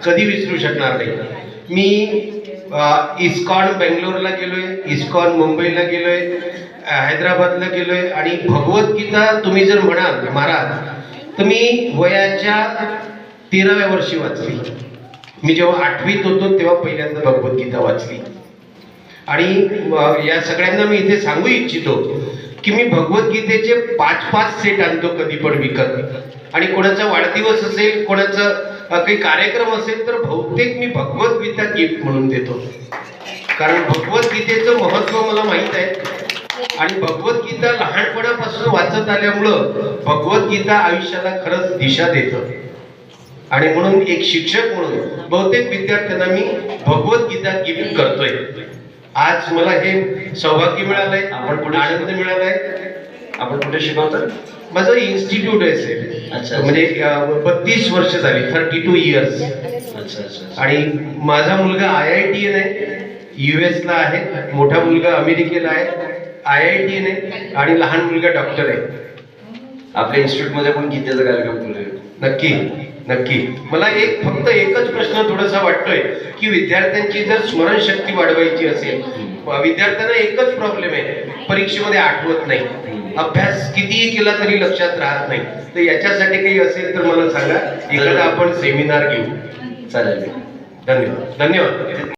कधी विसरू शकणार नाही. मी इस्कॉन बेंगलोरला गेलोय, इस्कॉन मुंबईला गेलोय, हैदराबादला गेलोय आणि भगवद्गीता तुम्ही जर म्हणाल महाराज तर मी वयाच्या 13व्या वर्षी वाचली. मी जेव्हा 8वीत होतो तेव्हा पहिल्यांदा भगवद्गीता वाचली. आणि या सगळ्यांना मी इथे सांगू इच्छितो की मी भगवद्गीतेचे 5-5 सेट आणतो कधी पण विकत. आणि कोणाचा वाढदिवस असेल, कोणाचा काही कार्यक्रम असेल तर बहुतेक मी भगवद्गीता गिफ्ट म्हणून देतो. कारण भगवद्गीतेचं महत्त्व मला माहीत आहे आणि भगवद्गीता लहानपणापासून वाचत आल्यामुळं भगवद्गीता आयुष्याला खरंच दिशा देतं. आणि म्हणून एक शिक्षक म्हणून बहुतेक विद्यार्थ्यांना मी भगवद्गीता गिफ्ट करतोय. आज मला हे सौभाग्य मिळालंय, आनंद मिळालाय. आपण कुठे शिकवतात? माझं इन्स्टिट्यूट आहे सर. अच्छा. म्हणजे 32 वर्ष झाली, 32 इयर्स. अच्छा. आणि माझा मुलगा IITN आहे, US ला आहे, मोठा मुलगा अमेरिकेला आहे, IITN आहे आणि लहान मुलगा डॉक्टर आहे. आपल्या इन्स्टिट्यूट मध्ये पण गीतेचा कार्यक्रम करूया. नक्की नक्की. मला फक्त एकच प्रश्न थोडासा वाटतोय की विद्यार्थ्यांची जर स्मरणशक्ती वाढवायची असेल, विद्यार्थ्यांना एकच प्रॉब्लेम आहे, परीक्षेमध्ये आठवत नाही, अभ्यास कितीही केला तरी लक्षात राहत नाही. तर याच्यासाठी काही असेल तर मला सांगा, एखादा आपण सेमिनार घेऊ. चालेल. धन्यवाद.